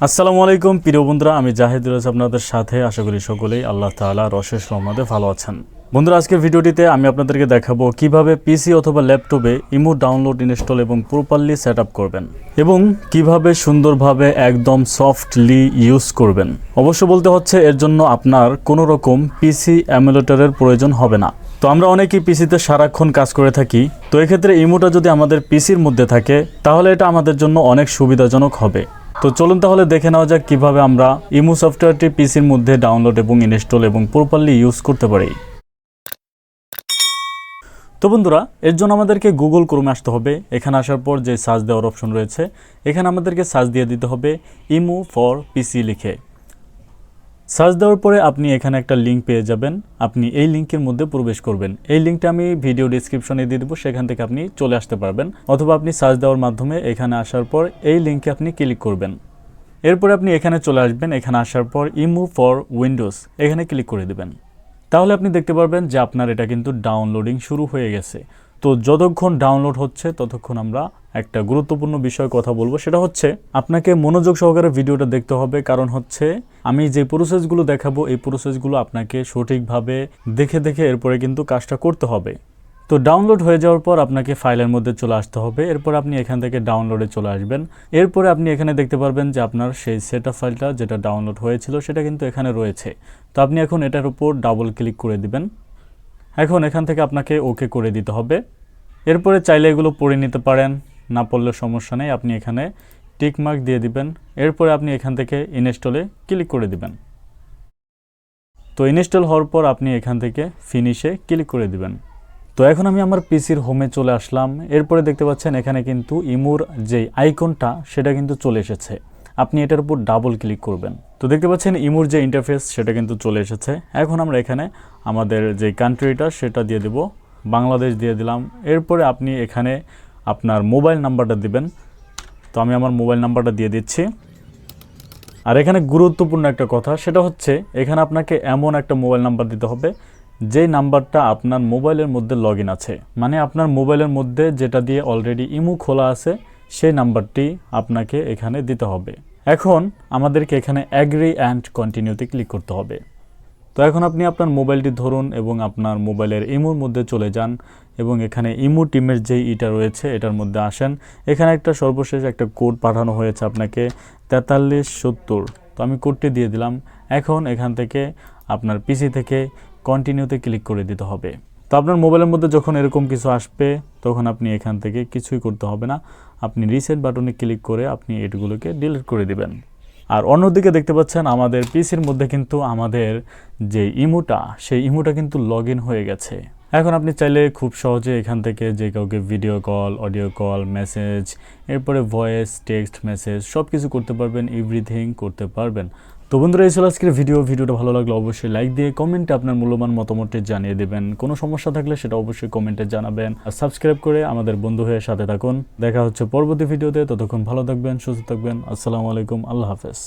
আসসালামু আলাইকুম প্রিয় বন্ধুরা, আমি জাহিদ রয়েছে আপনাদের সাথে। আশা করি সকলেই আল্লাহ তাআলার অশেষ রহমতে ভালো আছেন। বন্ধুরা, আজকের ভিডিওটিতে আমি আপনাদেরকে দেখাবো কিভাবে পিসি অথবা ল্যাপটপে ইমো ডাউনলোড, ইনস্টল এবং প্রপারলি সেট আপ করবেন এবং কিভাবে সুন্দরভাবে একদম সফটলি ইউজ করবেন। অবশ্য বলতে হচ্ছে এর জন্য আপনার কোনো রকম পিসি এমুলেটরের প্রয়োজন হবে না। তো আমরা অনেকেই পিসিতে সারাক্ষণ কাজ করে থাকি, তো এক্ষেত্রে ইমোটা যদি আমাদের পিসির মধ্যে থাকে তাহলে এটা আমাদের জন্য অনেক সুবিধাজনক হবে। তো চলুন তাহলে দেখে নেওয়া যাক কীভাবে আমরা ইমো সফটওয়্যারটি পিসির মধ্যে ডাউনলোড এবং ইনস্টল এবং প্রপারলি ইউজ করতে পারি। তো বন্ধুরা, এর জন্য আমাদেরকে গুগল ক্রোমে আসতে হবে। এখানে আসার পর যে সার্চ দেওয়ার অপশন রয়েছে, এখানে আমাদেরকে সার্চ দিয়ে দিতে হবে ইমো ফর পিসি লিখে। সার্চ দেওয়ার পরে আপনি এখানে একটা লিঙ্ক পেয়ে যাবেন। আপনি এই লিঙ্কের মধ্যে প্রবেশ করবেন। এই লিঙ্কটা আমি ভিডিও ডিসক্রিপশনে দিয়ে দেবো, সেখান থেকে আপনি চলে আসতে পারবেন, অথবা আপনি সার্চ দেওয়ার মাধ্যমে এখানে আসার পর এই লিঙ্কে আপনি ক্লিক করবেন। এরপরে আপনি এখানে চলে আসবেন। এখানে আসার পর ইমো ফর উইন্ডোজ এখানে ক্লিক করে দেবেন। তাহলে আপনি দেখতে পারবেন যে আপনার এটা কিন্তু ডাউনলোডিং শুরু হয়ে গেছে। তো যতক্ষণ ডাউনলোড হচ্ছে ততক্ষণ আমরা একটা গুরুত্বপূর্ণ বিষয় কথা বলবো, সেটা হচ্ছে আপনাকে মনোযোগ সহকারে ভিডিওটা দেখতে হবে। কারণ হচ্ছে আমি যে প্রসেসগুলো দেখাবো এই প্রসেসগুলো আপনাকে সঠিকভাবে দেখে দেখে এরপরে কিন্তু কাজটা করতে হবে। তো ডাউনলোড হয়ে যাওয়ার পর আপনাকে ফাইলের মধ্যে চলে আসতে হবে। এরপর আপনি এখান থেকে ডাউনলোডে চলে আসবেন। এরপরে আপনি এখানে দেখতে পারবেন যে আপনার সেই সেটআপ ফাইলটা যেটা ডাউনলোড হয়েছিল সেটা কিন্তু এখানে রয়েছে। তো আপনি এখন এটার উপর ডাবল ক্লিক করে দিবেন। এখন এখান থেকে আপনাকে ওকে করে দিতে হবে। এরপরে চাইলে এগুলো পড়ে নিতে পারেন, না পড়লে সমস্যা নেই। আপনি এখানে টিক মার্ক দিয়ে দিবেন। এরপরে আপনি এখান থেকে ইনস্টলে ক্লিক করে দিবেন। তো ইনস্টল হওয়ার পর আপনি এখান থেকে ফিনিশে ক্লিক করে দিবেন। তো এখন আমি আমার পিসির হোমে চলে আসলাম। এরপরে দেখতে পাচ্ছেন এখানে কিন্তু ইমোর যে আইকনটা সেটা কিন্তু চলে এসেছে। আপনি এটার উপর ডাবল ক্লিক করবেন। তো দেখতে পাচ্ছেন ইমোর যে ইন্টারফেস সেটা কিন্তু চলে এসেছে। এখন আমরা এখানে আমাদের যে কান্ট্রিটা সেটা দিয়ে দেব, বাংলাদেশ দিয়ে দিলাম। এরপরে আপনি এখানে আপনার মোবাইল নাম্বারটা দিবেন। তো আমি আমার মোবাইল নাম্বারটা দিয়ে দিচ্ছি। আর এখানে গুরুত্বপূর্ণ একটা কথা, সেটা হচ্ছে এখানে আপনাকে এমন একটা মোবাইল নাম্বার দিতে হবে যেই নাম্বারটা আপনার মোবাইলের মধ্যে লগ ইন আছে, মানে আপনার মোবাইলের মধ্যে যেটা দিয়ে অলরেডি ইমো খোলা আছে সেই নাম্বারটি আপনাকে এখানে দিতে হবে। এখন আমাদেরকে এখানে অ্যাগ্রি অ্যান্ড কন্টিনিউতে ক্লিক করতে হবে। তো এখন আপনি আপনার মোবাইলটি ধরুন এবং আপনার মোবাইলের ইমোর মধ্যে চলে যান এবং এখানে ইমো টিমের যেই ইটা রয়েছে এটার মধ্যে আসেন। এখানে একটা সর্বশেষ একটা কোড পাঠানো হয়েছে আপনাকে 4370। তো আমি কোডটি দিয়ে দিলাম। এখন এখান থেকে আপনার পিসি থেকে কন্টিনিউতে ক্লিক করে দিতে হবে। তো আপনার মোবাইলের মধ্যে যখন এরকম কিছু আসবে তখন আপনি এখান থেকে কিছুই করতে হবে না, আপনি রিসেট বাটনে ক্লিক করে আপনি এগুলোকে ডিলিট করে দিবেন। আর অন্যদিকে দেখতে পাচ্ছেন আমাদের পিসির মধ্যে কিন্তু আমাদের যে ইমোটা সেই ইমোটা কিন্তু লগ ইন হয়ে গেছে। এখন আপনি চাইলে খুব সহজে এখান থেকে যে কাউকে video call, audio call, message, এরপরে ভয়েস, টেক্সট মেসেজ সব কিছু করতে পারবেন, এভরিথিং করতে পারবেন। তো বন্ধুরা, এই ছিল আজকের ভিডিওটা ভালো লাগলে অবশ্যই লাইক দিয়ে কমেন্টে আপনার মূল্যবান মতামতটি জানিয়ে দেবেন। কোনো সমস্যা থাকলে সেটা অবশ্যই কমেন্টে জানাবেন। আর সাবস্ক্রাইব করে আমাদের বন্ধু হয়ে সাথে থাকুন। দেখা হচ্ছে পরবর্তী ভিডিওতে। ততক্ষণ ভালো থাকবেন, সুস্থ থাকবেন। আসসালামু আলাইকুম, আল্লাহ হাফেজ।